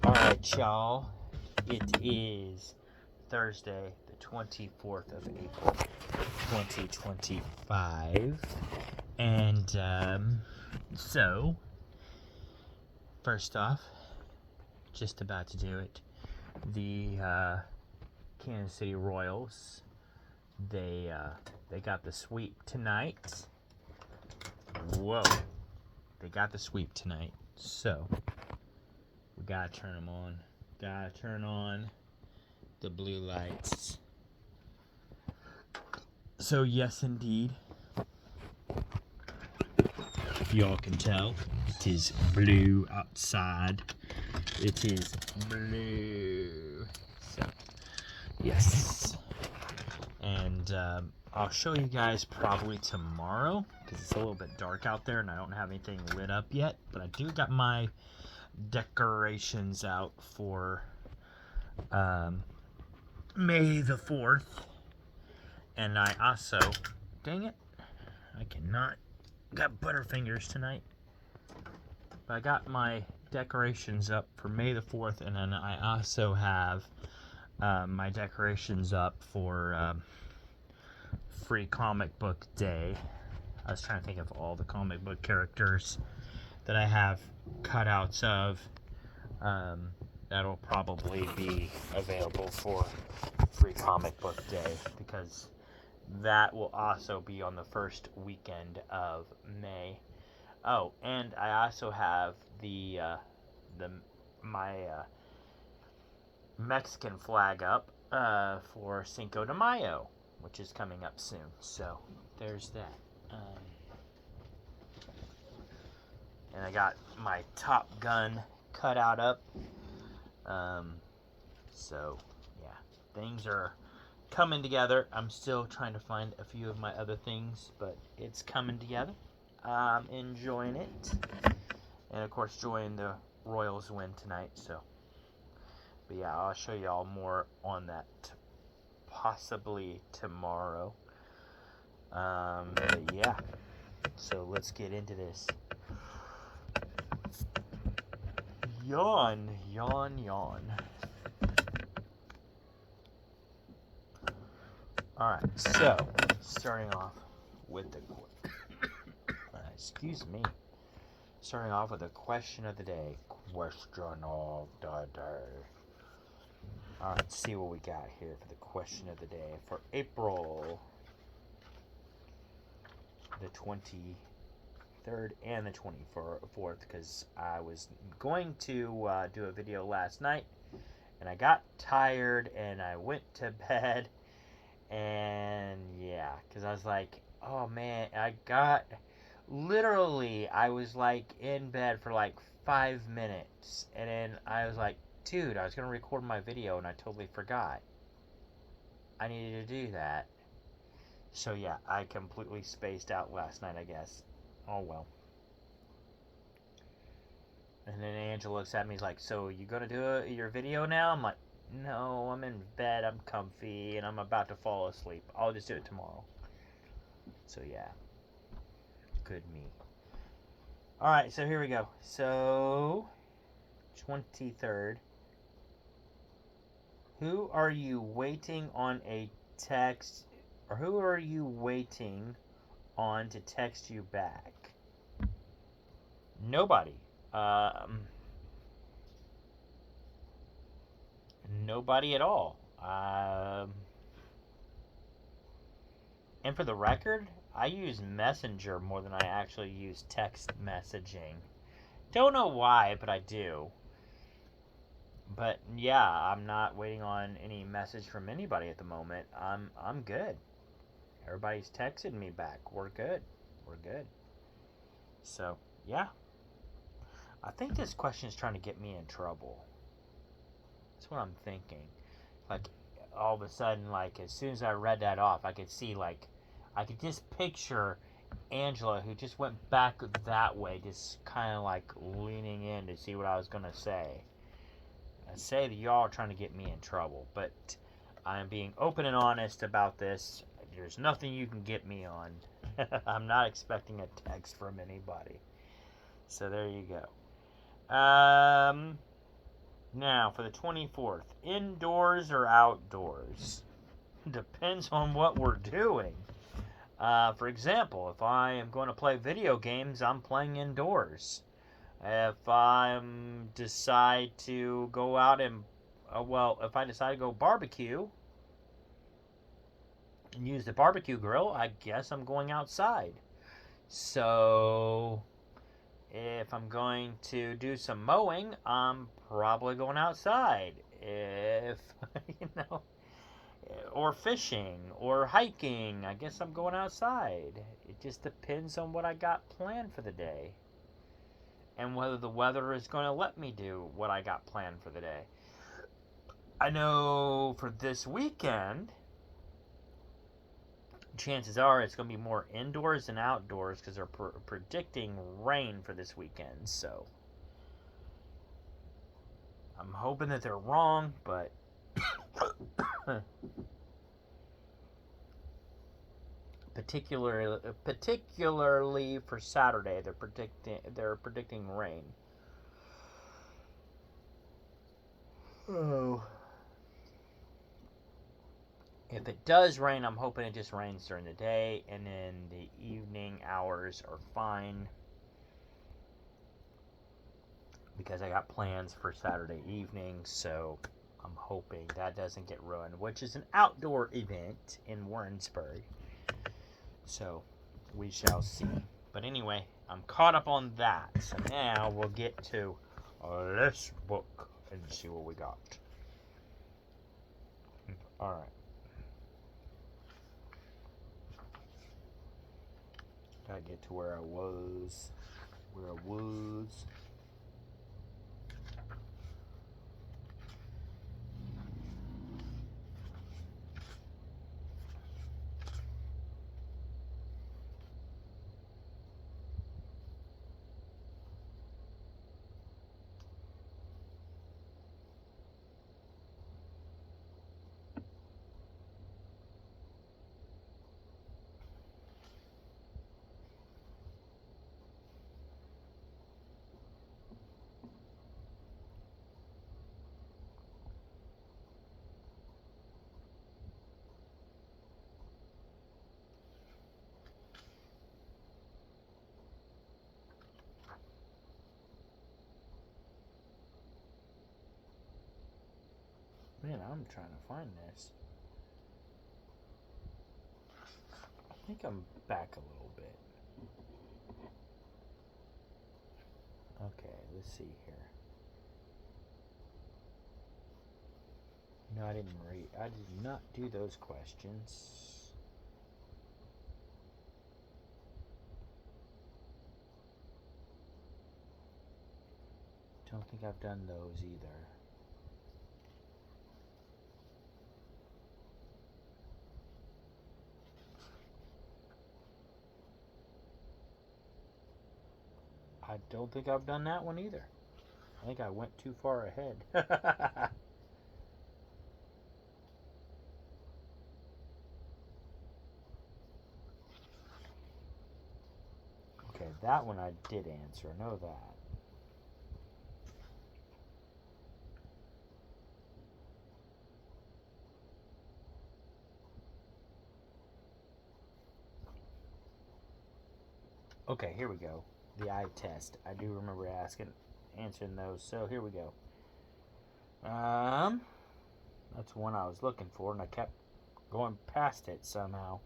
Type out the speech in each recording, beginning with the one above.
Alright, y'all. It is Thursday, the 24th of April, 2025. And, so, first off, just about to do it. The, Kansas City Royals, they got the sweep tonight. Whoa. They got the sweep tonight. So, we gotta turn them on. Gotta turn on the blue lights. So yes, indeed, y'all can tell it is blue outside. It is blue. So yes, and I'll show you guys probably tomorrow because it's a little bit dark out there and I don't have anything lit up yet. But I do got my decorations out for May the 4th. And I also, dang it, I cannot, got butterfingers tonight. But I got my decorations up for May the 4th, and then I also have my decorations up for Free Comic Book Day. I was trying to think of all the comic book characters that I have cutouts of. That'll probably be available for Free Comic Book Day because that will also be on the first weekend of May. Oh, and I also have my Mexican flag up for Cinco de Mayo, which is coming up soon. So there's that. And I got my Top Gun cutout up. So yeah, things are coming together. I'm still trying to find a few of my other things, but it's coming together. I'm enjoying it. And of course, enjoying the Royals win tonight. So, but yeah, I'll show you all more on that possibly tomorrow. But yeah, so let's get into this. Yawn, yawn, yawn. Alright, so, starting off with the excuse me. Starting off with the question of the day. Question of the day. Alright, let's see what we got here for the question of the day for April the 23rd and the 24th, because I was going to do a video last night and I got tired and I went to bed. And yeah, because I was like, oh man, I was like in bed for like 5 minutes. And then I was like, dude, I was going to record my video and I totally forgot. I needed to do that. So yeah, I completely spaced out last night, I guess. Oh well. And then Angela looks at me, he's like, so you going to do your video now? I'm like, no, I'm in bed, I'm comfy, and I'm about to fall asleep. I'll just do it tomorrow. So yeah, good me. Alright, so here we go. So, 23rd. Who are you waiting on a text, or who are you waiting on to text you back? Nobody. Nobody at all. And for the record, I use Messenger more than I actually use text messaging. Don't know why, but I do. But yeah, I'm not waiting on any message from anybody at the moment. I'm good. Everybody's texted me back. We're good. We're good. So, yeah. I think this question is trying to get me in trouble. That's what I'm thinking. Like, all of a sudden, like, as soon as I read that off, I could see, like, I could just picture Angela, who just went back that way, just kind of, like, leaning in to see what I was going to say. I say that y'all are trying to get me in trouble, but I'm being open and honest about this. There's nothing you can get me on. I'm not expecting a text from anybody. So there you go. Now, for the 24th, indoors or outdoors? Depends on what we're doing. For example, if I am going to play video games, I'm playing indoors. If I decide to go out and, if I decide to go barbecue and use the barbecue grill, I guess I'm going outside. So, if I'm going to do some mowing, I'm probably going outside. If, you know, or fishing or hiking, I guess I'm going outside. It just depends on what I got planned for the day and whether the weather is going to let me do what I got planned for the day. I know for this weekend, chances are it's going to be more indoors than outdoors because they're predicting rain for this weekend. So I'm hoping that they're wrong, but particularly for Saturday, they're predicting rain. Oh. If it does rain, I'm hoping it just rains during the day, and then the evening hours are fine because I got plans for Saturday evening, so I'm hoping that doesn't get ruined, which is an outdoor event in Warrensburg. So we shall see. But anyway, I'm caught up on that. So now we'll get to this book and see what we got. Alright. Gotta get to where I was. Man, I'm trying to find this. I think I'm back a little bit. Okay, let's see here. No, I did not do those questions. Don't think I've done those either. I don't think I've done that one either. I think I went too far ahead. Okay, that one I did answer. I know that. Okay, here we go. The eye test. I do remember answering those. So here we go. That's one I was looking for, and I kept going past it somehow.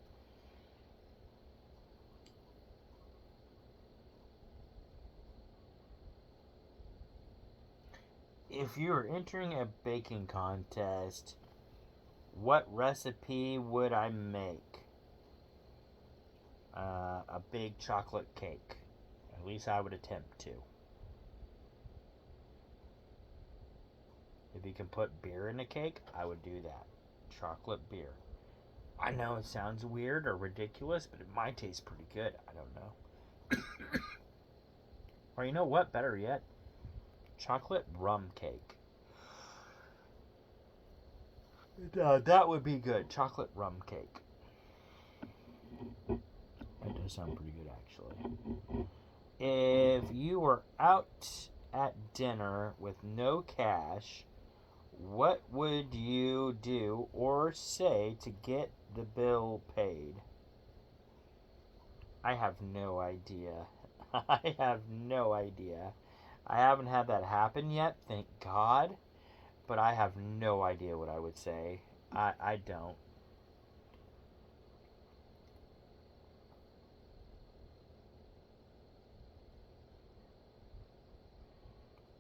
If you were entering a baking contest, what recipe would I make? A big chocolate cake. At least I would attempt to. If you can put beer in a cake, I would do that. Chocolate beer. I know it sounds weird or ridiculous, but it might taste pretty good. I don't know. Or you know what? Better yet, chocolate rum cake. That would be good. Chocolate rum cake. That does sound pretty good, actually. If you were out at dinner with no cash, what would you do or say to get the bill paid? I have no idea. I have no idea. I haven't had that happen yet, thank God. But I have no idea what I would say. I don't.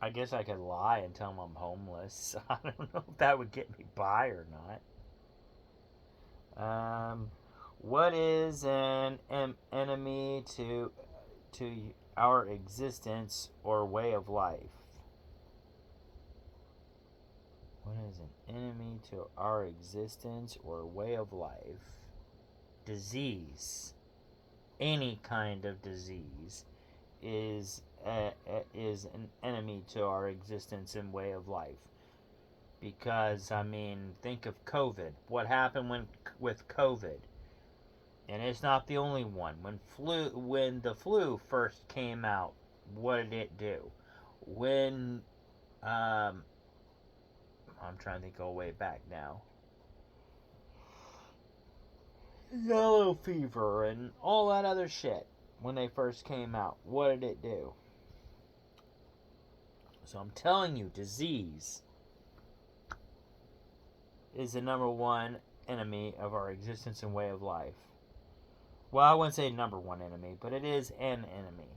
I guess I could lie and tell them I'm homeless. I don't know if that would get me by or not. What is an enemy to our existence or way of life? What is an enemy to our existence or way of life? Disease. Any kind of disease is is an enemy to our existence and way of life. Because I mean, think of COVID. What happened with COVID? And it's not the only one. When the flu first came out, what did it do? When I'm trying to think all the way back now. Yellow fever and all that other shit when they first came out. What did it do? So I'm telling you, disease is the number one enemy of our existence and way of life. Well, I wouldn't say number one enemy, but it is an enemy.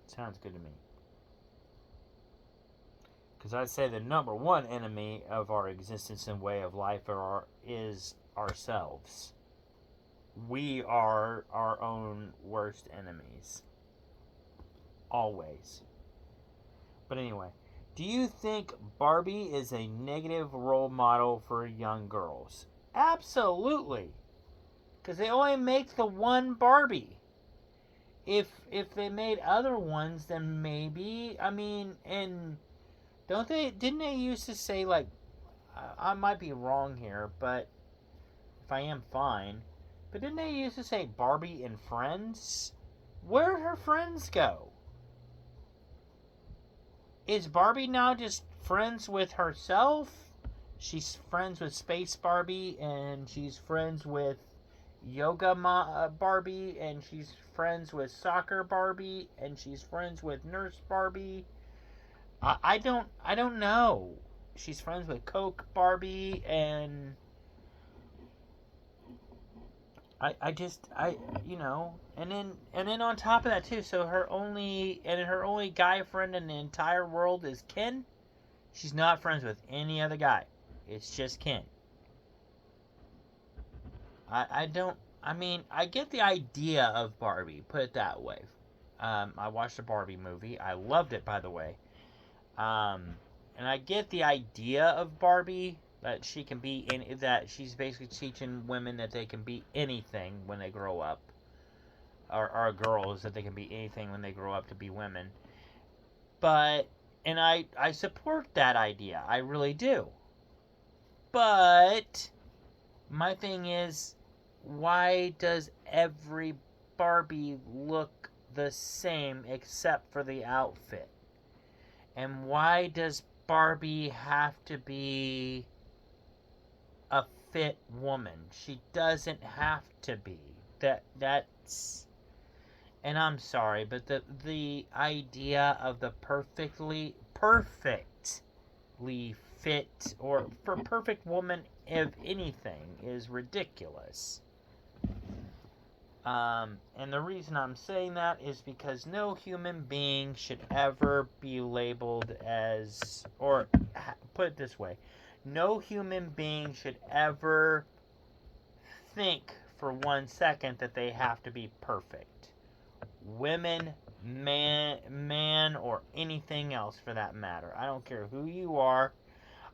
Sounds good to me. Because I'd say the number one enemy of our existence and way of life is ourselves. We are our own worst enemies. Always. But anyway, do you think Barbie is a negative role model for young girls? Absolutely. Because they only make the one Barbie. If they made other ones, then maybe. I mean, and didn't they used to say, like, I might be wrong here, but if I am, fine. But didn't they used to say Barbie and friends? Where'd her friends go? Is Barbie now just friends with herself? She's friends with Space Barbie, and she's friends with Yoga Barbie, and she's friends with Soccer Barbie, and she's friends with Nurse Barbie. I don't know. She's friends with Coke Barbie, and and then on top of that too, so her only guy friend in the entire world is Ken. She's not friends with any other guy. It's just Ken. I get the idea of Barbie, put it that way. I watched the Barbie movie. I loved it, by the way. And I get the idea of Barbie, that she can be that she's basically teaching women that they can be anything when they grow up, or girls that they can be anything when they grow up to be women. But and I support that idea. I really do. But my thing is, why does every Barbie look the same except for the outfit? And why does Barbie have to be a fit woman? She doesn't have to be. That's and I'm sorry, but the idea of the perfectly fit or for perfect woman of anything is ridiculous. And the reason I'm saying that is because no human being should ever be labeled as, or put it this way, no human being should ever think for 1 second that they have to be perfect. Women, man, or anything else for that matter. I don't care who you are.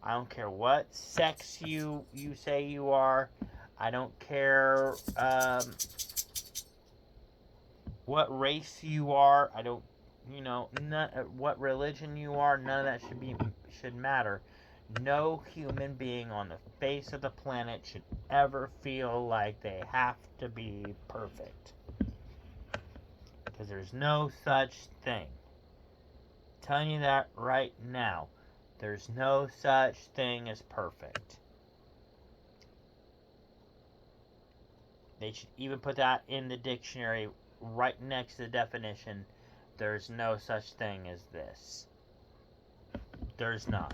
I don't care what sex you say you are. I don't care what race you are. I don't, what religion you are. None of that should matter. No human being on the face of the planet should ever feel like they have to be perfect. Because there's no such thing. I'm telling you that right now. There's no such thing as perfect. They should even put that in the dictionary right next to the definition. There's no such thing as this. There's not.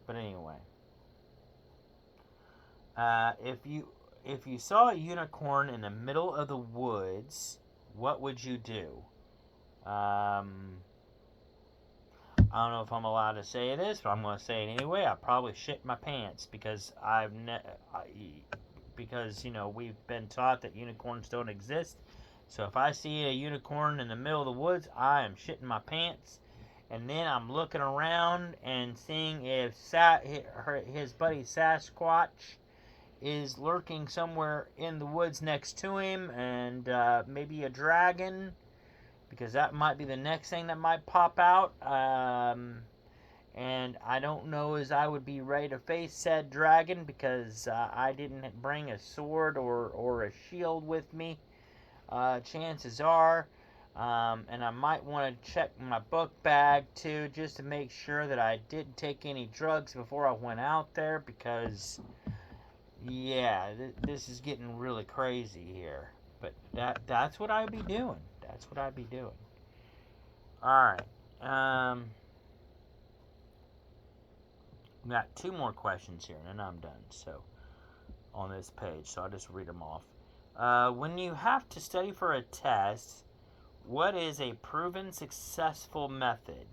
But anyway, if you saw a unicorn in the middle of the woods, what would you do? I don't know if I'm allowed to say this, but I'm going to say it anyway. I probably shit my pants because because we've been taught that unicorns don't exist. So if I see a unicorn in the middle of the woods, I am shitting my pants. And then I'm looking around and seeing if his buddy Sasquatch is lurking somewhere in the woods next to him, and maybe a dragon, because that might be the next thing that might pop out. And I don't know as I would be ready to face said dragon because I didn't bring a sword or a shield with me. Chances are. And I might want to check my book bag too, just to make sure that I didn't take any drugs before I went out there, because yeah, this is getting really crazy here. But that's what I'd be doing. That's what I'd be doing. All right. We got 2 more questions here, and then I'm done. So on this page, so I'll just read them off. When you have to study for a test, what is a proven successful method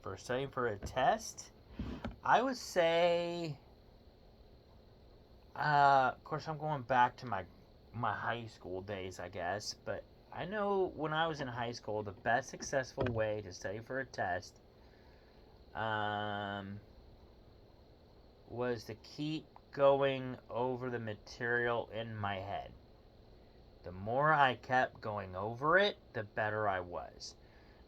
for studying for a test? I would say, of course, I'm going back to my high school days, I guess, but I know when I was in high school, the best successful way to study for a test was to keep going over the material in my head. The more I kept going over it, the better I was.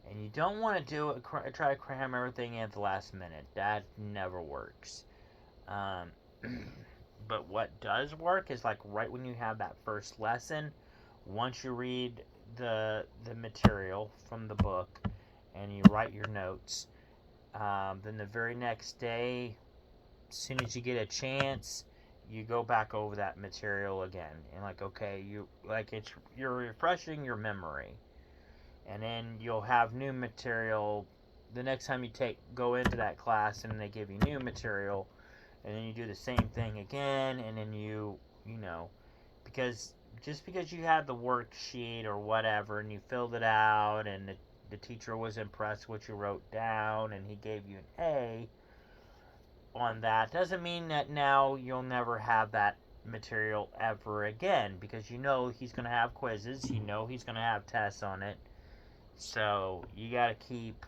And you don't want to try to cram everything in at the last minute. That never works. But what does work is like right when you have that first lesson, once you read the material from the book and you write your notes, then the very next day, as soon as you get a chance, you go back over that material again, and you're refreshing your memory, and then you'll have new material the next time you go into that class, and they give you new material, and then you do the same thing again, and then because just because you had the worksheet or whatever and you filled it out and the teacher was impressed with what you wrote down and he gave you an A on that, doesn't mean that now you'll never have that material ever again, because he's going to have quizzes, he's going to have tests on it, so you got to keep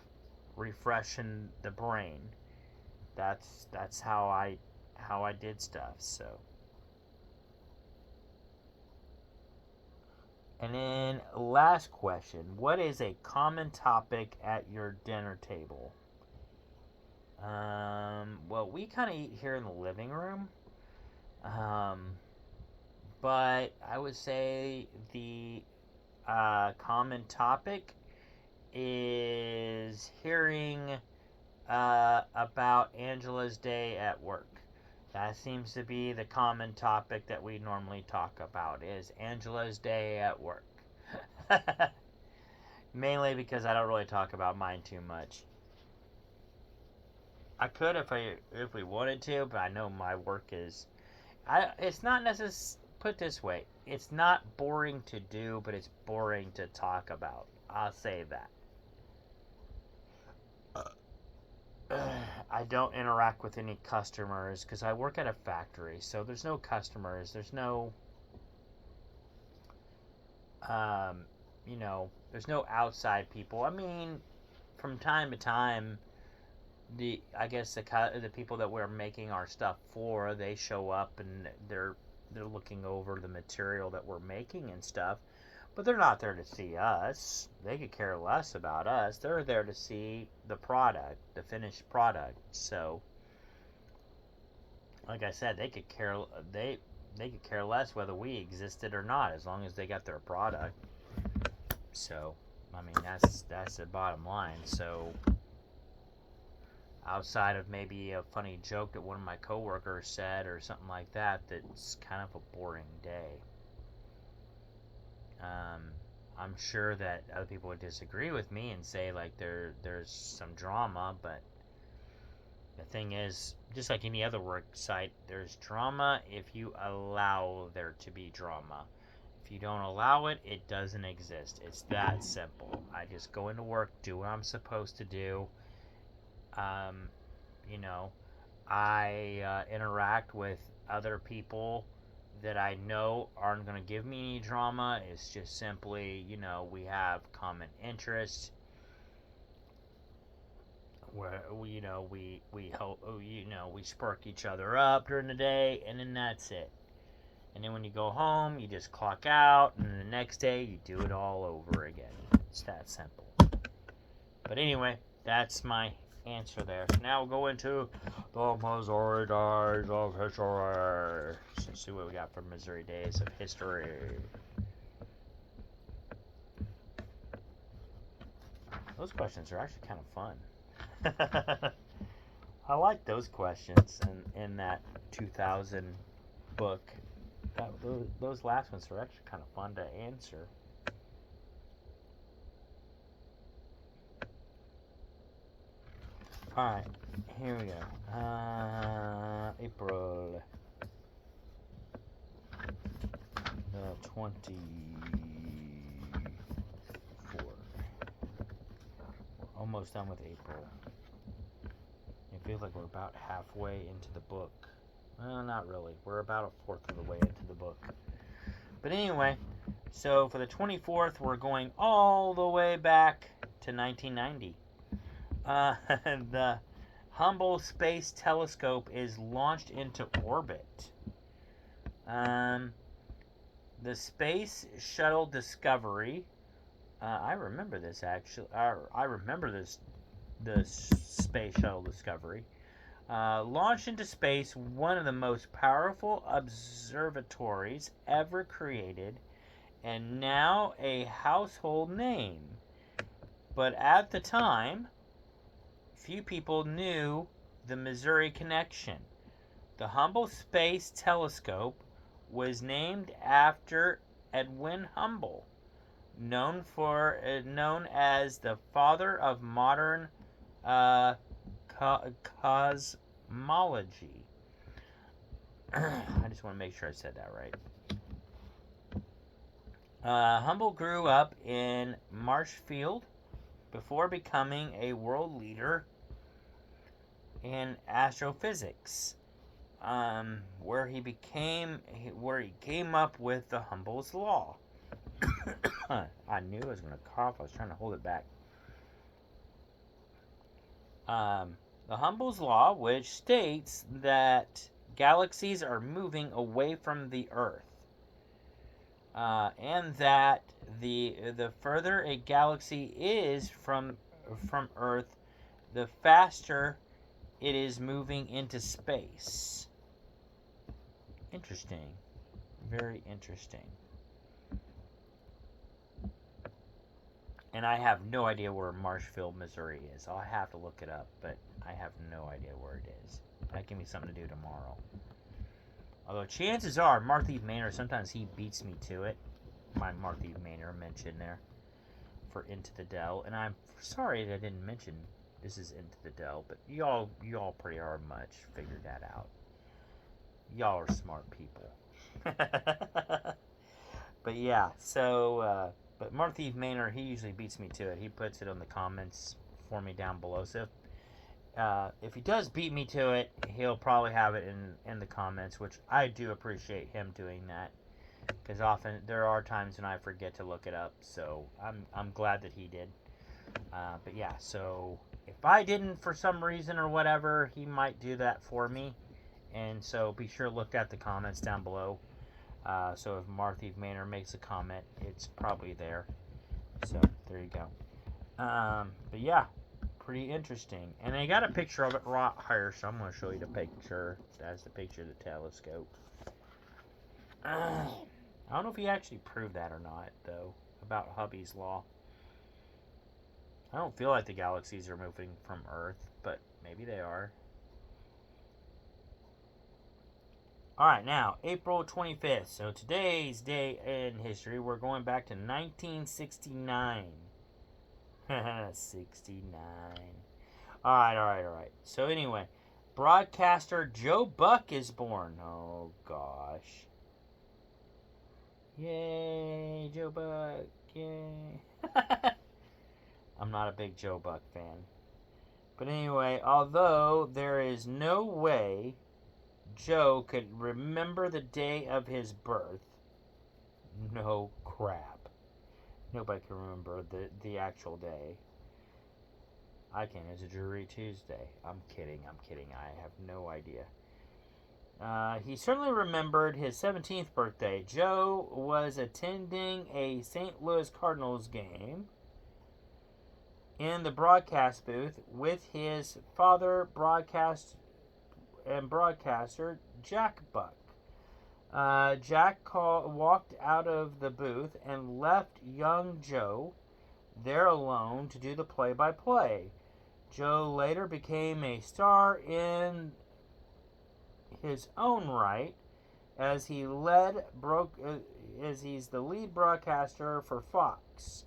refreshing the brain. That's how I did stuff. So, and then last question, what is a common topic at your dinner table? Well, we kind of eat here in the living room. But I would say the common topic is hearing about Angela's day at work. That seems to be the common topic that we normally talk about, is Angela's day at work. Mainly because I don't really talk about mine too much. I could if we wanted to, but I know my work is. It's not necessarily, put it this way, it's not boring to do, but it's boring to talk about. I'll say that. I don't interact with any customers because I work at a factory, so there's no customers. There's no, there's no outside people. I mean, from time to time, the people that we're making our stuff for, they show up and they're looking over the material that we're making and stuff, but they're not there to see us. They could care less about us. They're there to see the product, the finished product. So like I said, they they could care less whether we existed or not, as long as they got their product. So, I mean, that's the bottom line. So, outside of maybe a funny joke that one of my coworkers said or something like that, that's kind of a boring day. I'm sure that other people would disagree with me and say like there's some drama, but the thing is, just like any other work site, there's drama if you allow there to be drama. If you don't allow it, it doesn't exist. It's that simple. I just go into work, do what I'm supposed to do. You know, I interact with other people that I know aren't going to give me any drama. It's just simply, we have common interests where we help, we spark each other up during the day, and then that's it. And then when you go home, you just clock out, and then the next day you do it all over again. It's that simple. But anyway, that's my answer there. So now we'll go into the Missouri Days of History. Let's see what we got for Missouri Days of History. Those questions are actually kind of fun. I like those questions in that 2000 book. Those last ones are actually kind of fun to answer. Alright, here we go. April the 24th. We're almost done with April. It feels like we're about halfway into the book. Well, not really. We're about a fourth of the way into the book. But anyway, so for the 24th, we're going all the way back to 1990. The Hubble Space Telescope is launched into orbit. The Space Shuttle Discovery. I remember this actually. I remember this. The Space Shuttle Discovery. Launched into space, one of the most powerful observatories ever created, and now a household name. But at the time, few people knew the Missouri connection. The Hubble Space Telescope was named after Edwin Hubble, known as the father of modern cosmology. I just want to make sure I said that right. Hubble grew up in Marshfield before becoming a world leader in astrophysics, where he came up with the Hubble's law. I knew I was going to cough. I was trying to hold it back. The Hubble's law, which states that galaxies are moving away from the Earth, and that the further a galaxy is from Earth, the faster it is moving into space. Interesting. Very interesting. And I have no idea where Marshfield, Missouri is. I'll have to look it up, but I have no idea where it is. That give me something to do tomorrow. Although chances are, Martha Manor, sometimes he beats me to it. My Martha Manor mention there for Into the Dell. And I'm sorry that I didn't mention this is Into the Dell, but y'all pretty hard much figured that out. Y'all are smart people. But yeah, so... but Martha Manor, he usually beats me to it. He puts it on the comments for me down below. So if he does beat me to it, he'll probably have it in the comments, which I do appreciate him doing that. Because often there are times when I forget to look it up. So I'm glad that he did. But yeah, so if I didn't for some reason or whatever, he might do that for me. And so be sure to look at the comments down below. So if Martha Manor makes a comment, it's probably there. So there you go. But yeah, pretty interesting. And I got a picture of it right here, so I'm going to show you the picture. That's the picture of the telescope. I don't know if he actually proved that or not, though, about Hubby's law. I don't feel like the galaxies are moving from Earth, but maybe they are. Alright, now, April 25th. So today's day in history, we're going back to 1969. 69. Alright. So anyway, broadcaster Joe Buck is born. Oh, gosh. Yay, Joe Buck. Yay. I'm not a big Joe Buck fan. But anyway, although there is no way Joe could remember the day of his birth, no crap. Nobody can remember the actual day. I can. It's a Jury Tuesday. I'm kidding. I have no idea. He certainly remembered his 17th birthday. Joe was attending a St. Louis Cardinals game in the broadcast booth with his father, broadcaster Jack Buck. Jack walked out of the booth and left young Joe there alone to do the play-by-play. Joe later became a star in his own right as he's the lead broadcaster for Fox,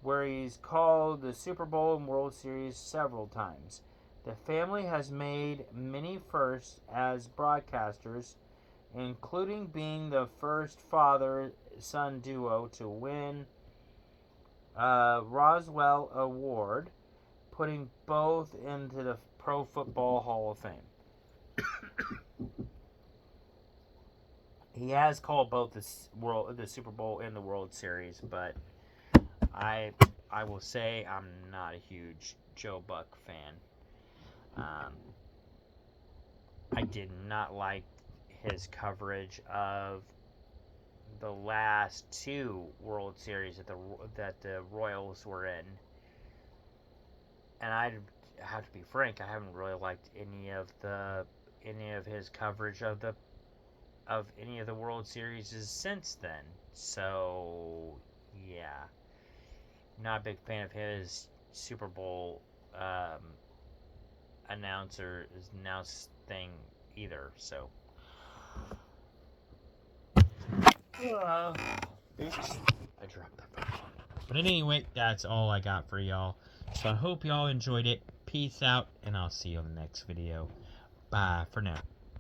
where he's called the Super Bowl and World Series several times. The family has made many firsts as broadcasters, including being the first father-son duo to win a Roswell Award, putting both into the Pro Football Hall of Fame. He has called both the Super Bowl and the World Series, but I will say I'm not a huge Joe Buck fan. I did not like his coverage of the last two World Series that the Royals were in, and I have to be frank, I haven't really liked any of his coverage of any of the World Series since then. So yeah, not a big fan of his Super Bowl announce thing either. So oops, I dropped the phone. But anyway, that's all I got for y'all. So I hope y'all enjoyed it. Peace out, and I'll see you on the next video. Bye for now.